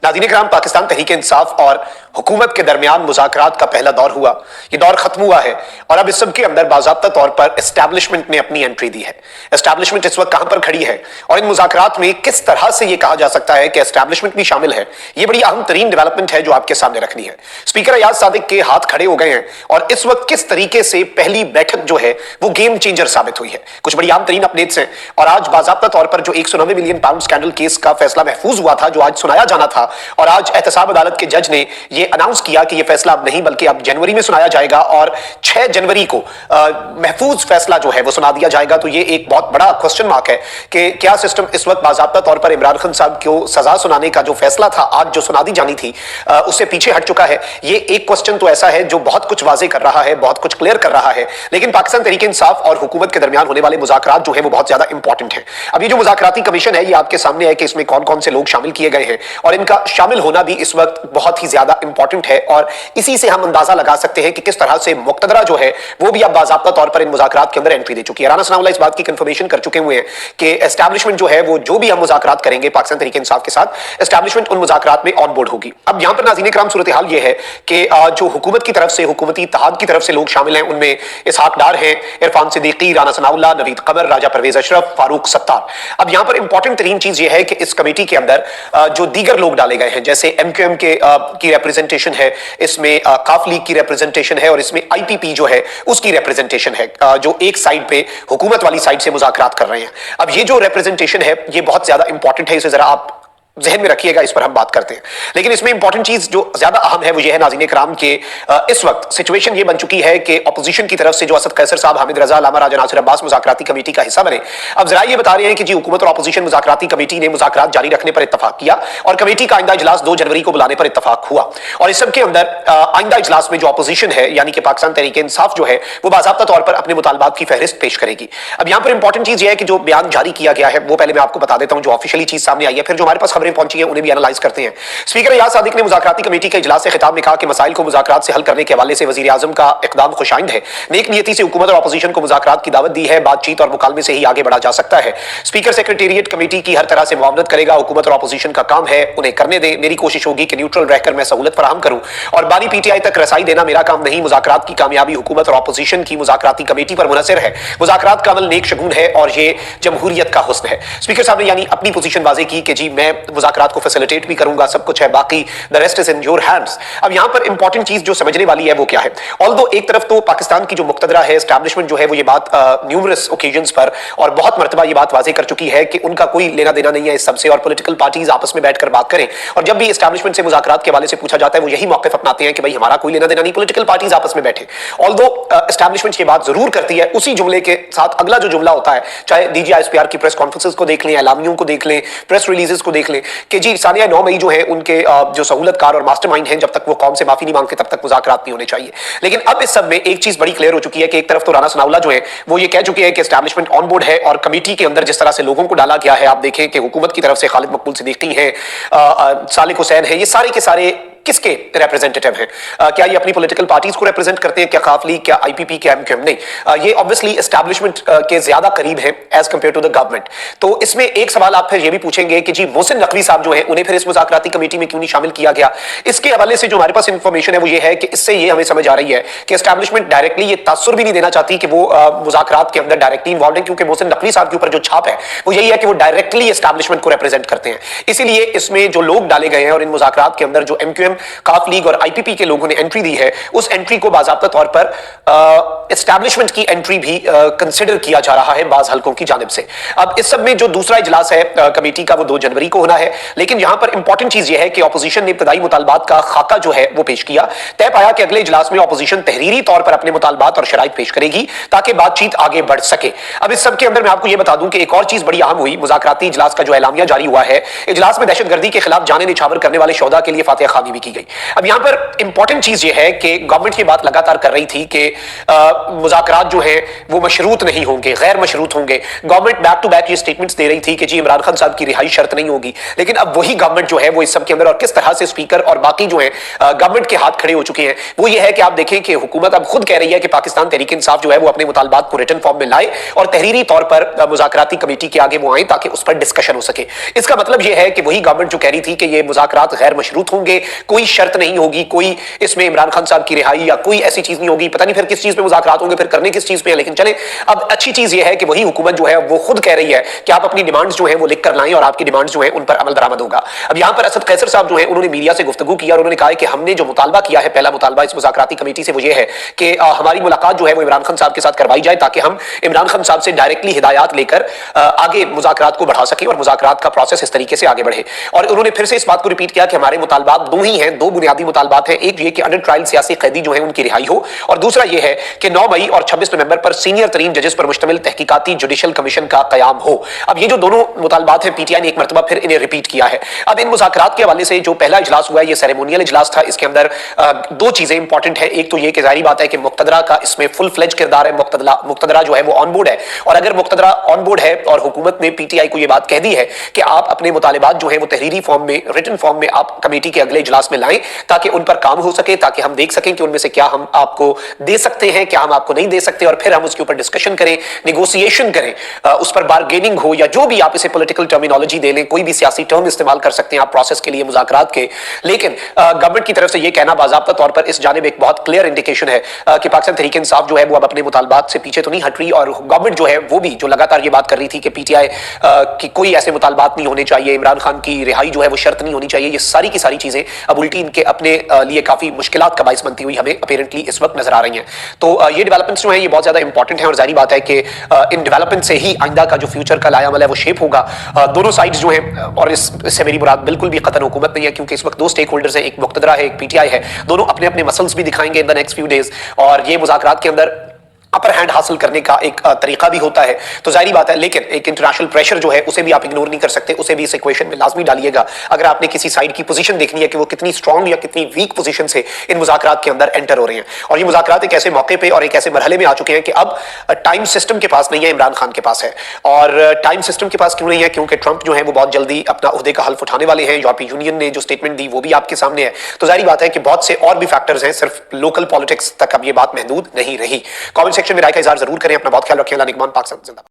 नाज़रीन इकराम, पाकिस्तान तहरीक इंसाफ और हुकूमत के दरमियान मुज़ाकरात का पहला दौर हुआ। ये दौर खत्म हुआ है और अब इस सब के अंदर बाज़ाब्ता तौर पर एस्टैब्लिशमेंट ने अपनी एंट्री दी है। एस्टैब्लिशमेंट इस वक्त कहां पर खड़ी है और इन मुज़ाकरात में किस तरह से ये कहा जा सकता है कि एस्टैब्लिशमेंट भी शामिल है, ये बड़ी अहम तरीन डेवलपमेंट है जो आपके सामने रखनी है। स्पीकर अयाज सादिक के हाथ खड़े हो गए हैं और इस वक्त किस तरीके से पहली बैठक जो है वो गेम चेंजर साबित हुई है। कुछ बड़ी अहम तरीन अपडेट्स हैं और आज बाज़ाब्ता तौर पर जो 190 मिलियन पाउंड स्कैंडल केस का फैसला महफूज हुआ था, जो आज सुनाया जाना था, और आज एहतसाब अदालत के जज ने यह अनाउंस किया कि यह फैसला अब नहीं बल्कि अब जनवरी में सुनाया जाएगा और 6 जनवरी को महफूज फैसला जो है वो सुना दिया जाएगा। तो ये एक बहुत बड़ा क्वेश्चन मार्क है कि क्या सिस्टम इस वक्त बाज़ाब्ता तौर पर इमरान खान साहब को सजा सुनाने का जो फैसला था आज जो सुना दी जानी थी उससे पीछे हट चुका है। ये एक क्वेश्चन तो ऐसा है जो बहुत कुछ वाजे कर रहा है, बहुत कुछ क्लियर कर रहा है। लेकिन पाकिस्तान तहरीक इंसाफ और हुकूमत के दरमियान होने वाले मुज़ाकरात जो है वो बहुत ज्यादा इंपॉर्टेंट है। अब ये जो मुज़ाकराती कमीशन है ये आपके सामने है कि इसमें कौन कौन से लोग शामिल किए गए हैं और इनका शामिल होना भी इस वक्त बहुत ही ज्यादा इंपॉर्टेंट है और इसी से हम अंदाजा लगा सकते हैं कि किस तरह से मुक्तदरा जो है वो भी अब बाज़ाब्ता तौर पर इन मुज़ाकरात के अंदर एंट्री दे चुकी है। राना सनाउल्लाह इस बात की कंफर्मेशन कर चुके हुए हैं कि एस्टैब्लिशमेंट जो है वो जो भी हम मुज़ाकरात करेंगे पाकिस्तान तहरीक इंसाफ के साथ, एस्टैब्लिशमेंट उन मुज़ाकरात में ऑन बोर्ड होगी। अब यहां पर नाज़रीन इकराम सूरत हाल ये है कि जो हुकूमत की तरफ से, हुकूमती इत्तेहाद की तरफ से लोग शामिल हैं उनमें इसहाक डार हैं, इरफान सिद्दीकी, राना सनाउल्लाह, नवीद कमर, राजा परवेज अशरफ, फारूक सत्तार। अब यहां पर इंपॉर्टेंट तरीन चीज ये है कि इस कमेटी के अंदर जो दीगर लोग डाले गए हैं, जैसे MQM की रिप्रेजेंटेशन है, इसमें काफ लीग की रिप्रेजेंटेशन है और इसमें IPP जो है उसकी रिप्रेजेंटेशन है, जो एक साइड पे हुकूमत वाली साइड से मुज़ाकरात कर रहे हैं। अब ये जो रिप्रेजेंटेशन है ये बहुत ज्यादा इंपॉर्टेंट है, इसे जरा आप जहन में रखिएगा, इस पर हम बात करते हैं। लेकिन इसमें इंपॉर्टेंट चीज जो ज्यादा अहम है वो ये है नाज़रीन इकराम के इस वक्त सिचुएशन ये बन चुकी है कि अपोजिशन की तरफ से जो असद कैसर साहब, हामिद रजा, अल्लामा राजा नासिर अब्बास मुज़ाकराती कमेटी का हिस्सा बने। अब जरा ये बता रहे हैं कि जी हुकूमत और अपोजिशन मुज़ाकराती कमेटी ने मुज़ाकरात जारी रखने पर इत्तफाक किया और कमेटी का आइंदा इजलास 2 जनवरी को बुलाने पर इत्तफाक हुआ और इस सब के अंदर आइंदा इजलास में जो अपोजिशन है यानी कि पाकिस्तान तहरीक इंसाफ जो है वो बाज़ाब्ता तौर पर अपने मुतालबात की फहरिस्त पेश करेगी। अब यहाँ पर इंपॉर्टेंट चीज ये है कि जो बयान जारी किया गया है वो पहले मैं आपको बता देता हूँ, जो ऑफिशियली चीज सामने आई है, फिर जो हमारे पास खबरें पहुंची है उन्हें भी करते हैं। स्पीकर अयाज सादिक ने मुज़ाकराती कमेटी के इजलास से खिताब में कहा कि मसाइल को मुज़ाकरात से हल करने के हवाले से वज़ीर आज़म का इक़दाम खुशाइंद है। नेक नियति से हुकूमत और अपोजिशन को मुज़ाकरात की दावत दी है, बातचीत और मुकालमे से ही आगे बढ़ा जा सकता है। स्पीकर सेक्रेटेरिएट कमेटी की हर तरह से मुआवनत करेगा, हुकूमत और अपोजिशन का काम है, उन्हें करने दे। मेरी कोशिश होगी कि न्यूट्रल रहकर मैं सहूलत फराहम करूं और बारी PTI तक रसाई देना मेरा काम नहीं। मुज़ाकरात की कामयाबी हुकूमत और अपोजिशन की मुज़ाकराती कमेटी पर मुनहसर है। मुज़ाकरात का अमल नेक शगुन है और ये जमहूरियत का हुस्न है। स्पीकर साहब ने यानी अपनी पोजीशन वाज़े की कि जी मैं मुज़ाकरात को फैसिलिटेट भी करूंगा, सब कुछ है, बाकी the rest is in your hands. अब यहां पर इंपॉर्टेंट चीज जो समझने वाली है वो क्या है, ऑल्दो एक तरफ तो पाकिस्तान की जो मुक्तदरा है, एस्टैब्लिशमेंट जो है वो ये बात न्यूमरस ओकेजन्स पर और बहुत मरतबा ये बात वाज़े कर चुकी है कि उनका कोई लेना देना नहीं है इस सबसे और पॉलिटिकल पार्टीज आपस में बैठकर बात करें। और जब भी एस्टैब्लिशमेंट से मुज़ाकरात के हवाले से पूछा जाता है वो यही मौक़िफ़ अपनाते हैं कि भाई हमारा कोई लेना देना नहीं, पॉलिटिकल पार्टीज आपस में बैठे। ऑल्दो एस्टैब्लिशमेंट ये बात जरूर करती है, उसी जुमले के साथ अगला जो जुमला होता है, चाहे DGISPR की प्रेस कॉन्फ्रेंसेस को देख लें, एलामियों को देख लें, प्रेस रिलीजेस को देख लें कि जी सानिया 9 मई जो है उनके जो सहूलतकार और मास्टरमाइंड हैं, जब तक वो कौम से माफी नहीं मांगते तब तक मुज़ाकरात नहीं होने चाहिए। लेकिन अब इस सब में एक चीज बड़ी क्लियर हो चुकी है कि एक तरफ तो राना सनाउल्लाह जो है वो ये कह चुके हैं कि एस्टैब्लिशमेंट ऑन बोर्ड है और कमेटी के अंदर जिस तरह से लोगों को डाला गया है, आप देखें कि हुकूमत की तरफ से खालिद मकबूल सिद्दीकी हैं, सालिक हुसैन है, ये सारे के सारे किसके रिप्रेजेंटेटिव हैं? क्या ये अपनी पॉलिटिकल पार्टीज को रिप्रेजेंट करते हैं? क्या काफ लीग, क्या IPP, क्या MQM? नहीं, ये ऑब्वियसली एस्टैब्लिशमेंट के ज्यादा करीब हैं as compare to the government. तो इसमें एक सवाल आप फिर ये भी पूछेंगे कि जी मोहसिन नकवी साहब जो है उन्हें फिर इस मुज़ाकराती कमेटी में क्यों नहीं शामिल किया गया? इसके हवाले से जो हमारे पास इंफॉर्मेशन है वो ये है कि इससे ये हमें समझ आ रही है कि एस्टैब्लिशमेंट डायरेक्टली ये तासुर भी नहीं देना चाहती कि वो मुज़ाकरात के अंदर डायरेक्टली इन्वॉल्व है, क्योंकि मोहसिन नकवी साहब के ऊपर जो छाप है वो यही है कि वो डायरेक्टली एस्टैब्लिशमेंट को रिप्रेजेंट करते हैं। इसीलिए इसमें जो लोग डाले गए हैं और इन मुज़ाकरात के अंदर जो MQM, काफ लीग और IPP के लोगों ने एंट्री दी है, उस एंट्री को बाज़ाब्ता तौर पर एस्टैब्लिशमेंट की एंट्री भी कंसिडर किया जा रहा है बाज़ हल्कों की जानिब से। अब इस सब में जो दूसरा इजलास है कमेटी का वो 2 जनवरी को होना है। लेकिन यहां पर इंपॉर्टेंट चीज ये है कि अपोजिशन ने इब्तदाई मुतालबात का खाका जो है वो पेश किया, तय पाया कि अगले इजलास में अपोजिशन तहरीरी तौर पर अपने मुतालबात और शराइत पेश करेगी ताकि बातचीत आगे बढ़ सके। अब इस सब के अंदर मैं आपको ये बता दूं कि एक और चीज बड़ी अहम हुई, मुज़ाकराती इजलास का जो एलामिया जारी हुआ है, इजलास में दहशतगर्दी के खिलाफ जाने निछावर करने वाले शोहदा के लिए फातिहा ख़्वानी भी की गई। अब यहां पर इंपॉर्टेंट चीज ये है कि गवर्नमेंट ये बात लगातार कर रही थी कि मुज़ाकरात जो है वो मशरूत नहीं होंगे, गैर मशरूत होंगे। गवर्नमेंट बैक टू बैक ये स्टेटमेंट्स दे रही थी कि जी इमरान खान साहब की रिहाई शर्त नहीं होगी, लेकिन अब वही गवर्नमेंट जो है वो इस सब के अंदर, और किस तरह से स्पीकर और बाकी जो है गवर्नमेंट के हाथ खड़े हो चुके हैं, वो ये है कि आप देखें कि हुकूमत अब खुद कह रही है कि पाकिस्तान तहरीक इंसाफ जो है वो अपने मुतालबात को रिटन फॉर्म में लाए और तहरीरी तौर पर मुज़ाकराती कमेटी के आगे वो आए ताकि उस पर डिस्कशन हो सके। इसका मतलब यह है कि वही गवर्नमेंट जो कह रही थी कि ये मुज़ाकरात गैर मशरूत होंगे, कोई शर्त नहीं होगी, कोई इसमें इमरान खान साहब की रिहाई या कोई ऐसी चीज नहीं होगी, पता नहीं फिर किस चीज पे मुज़ाकरात होंगे, फिर करने किस चीज पे है। लेकिन चले, अब अच्छी चीज ये है कि वही हुकूमत जो है वो खुद कह रही है कि आप अपनी डिमांड्स जो है वो लिख कर लाएं और आपकी डिमांड्स जो है उन पर अमल दरामद होगा। अब यहां पर असद कैसर साहब जो है उन्होंने मीडिया से गुफ्तगू किया और उन्होंने कहा कि हमने जो मुतालबा किया है, पहला मुतालबा इस मुज़ाकराती कमेटी से वो ये है कि हमारी मुलाकात जो है वो इमरान खान साहब के साथ करवाई जाए ताकि हम इमरान खान साहब से डायरेक्टली हिदायत लेकर आगे मुज़ाकरात को बढ़ा सकें और मुज़ाकरात का प्रोसेस इस तरीके से आगे बढ़े। और उन्होंने फिर से इस बात को रिपीट किया कि हमारे मुतालबात दो ही हैं, दो बुनियादी मुतालबात हैं। एक ये कि अंडर ट्रायल सियासी कैदी जो है उनकी रिहाई हो, और दूसरा ये है कि 9 मई और 26 नवंबर पर सीनियर तरीन जजेस पर मुश्तमिल तहकीकाती जुडिशल कमीशन का कयाम हो। अब ये जो दोनों मुतालबात हैं, पीटीआई ने एक मरतबा फिर इन्हें रिपीट किया है। अब इन मुज़ाकरात के हवाले से जो पहला इजलास हुआ है, ये सेरेमोनियल इजलास था। इसके अंदर दो चीजें इंपॉर्टेंट है। एक तो ये कि जाहिर बात है कि मुक्तदरा का इसमें फुल फ्लेज किरदार है, मुक्तदरा जो है वो ऑन बोर्ड है, और अगर मुक्तदरा ऑन बोर्ड है और हुकूमत ने पीटीआई को ये बात कह दी है कि आप अपने मुतालिबात जो है वो तहरीरी फॉर्म में, रिटन फॉर्म में आप कमेटी के अगले इजलास में लाएं ताकि उन पर काम हो सके, ताकि हम देख सकें कि उनमें से क्या हम आपको दे सकते हैं, क्या हम आपको नहीं दे सकते, और फिर हम उसके ऊपर डिस्कशन करें, निगोशिएशन करें, उस पर बार्गेनिंग हो या जो भी आप इसे पॉलिटिकल टर्मिनोलॉजी दे लें, कोई भी सियासी टर्म इस्तेमाल कर सकते हैं आप प्रोसेस के लिए, मुज़ाकरात के। लेकिन गवर्नमेंट की तरफ से यह कहना बाज़ाब्ता तौर पर इस जानिब एक बहुत क्लियर इंडिकेशन है कि पाकिस्तान तहरीक इंसाफ जो है वो अब अपने मुतालबात से पीछे तो नहीं हट रही, और गवर्नमेंट जो है वो भी जो लगातार ये बात कर रही थी कि पीटीआई की कोई ऐसे मुतालबात नहीं होने चाहिए, इमरान खान की रिहाई जो है वो शर्त नहीं होनी चाहिए, ये सारी की सारी चीजें अब उल्टी इनके अपने लिए काफी मुश्किलात का बाइस बनती हुई हमें अपीरेंटली इस वक्त नजर आ रही हैं। तो ये डेवलपमेंट्स जो है ये बहुत ज्यादा इंपॉर्टेंट है, और जाहिर बात है कि इन डेवलपमेंट से ही आइंदा का जो फ्यूचर का लायामल है वो शेप होगा। दोनों साइड्स जो है, और इससे मेरी मुराद बिल्कुल भी कतन हुकूमत नहीं है, क्योंकि इस वक्त दो स्टेक होल्डर्स हैं, एक मुक्तदरा है, एक पीटीआई है, दोनों अपने अपने मसल्स भी दिखाएंगे in the next few days, और ये मुज़ाकरात के अंदर अपर हैंड हासिल करने का एक तरीका भी होता है। तो जाहिर बात है, लेकिन एक इंटरनेशनल प्रेशर जो है उसे भी आप इग्नोर नहीं कर सकते, उसे भी इस इक्वेशन में लाजमी डालिएगा अगर आपने किसी साइड की पोजीशन देखनी है कि वो कितनी स्ट्रांग या कितनी वीक पोजीशन से इन मुज़ाकरात के अंदर एंटर हो रहे हैं। और ये मुज़ाकरात एक ऐसे मौके पे और एक ऐसे मरहले में आ चुके हैं कि अब टाइम सिस्टम के पास नहीं है, इमरान खान के पास है। और टाइम सिस्टम के पास क्यों नहीं है? क्योंकि ट्रंप जो है वो बहुत जल्दी अपना ओहदे का हल्फ उठाने वाले हैं। यूरोपीय यूनियन ने जो स्टेटमेंट दी वो भी आपके सामने है। तो जाहिर बात है कि बहुत से और भी फैक्टर्स हैं, सिर्फ लोकल पॉलिटिक्स तक अब ये बात महदूद नहीं रही। कमेंट सेक्शन में राय का इज़हार जरूर करें। अपना बहुत ख्याल रखें। अल्लाह निगहबान। पाकिस्तान जिंदाबाद।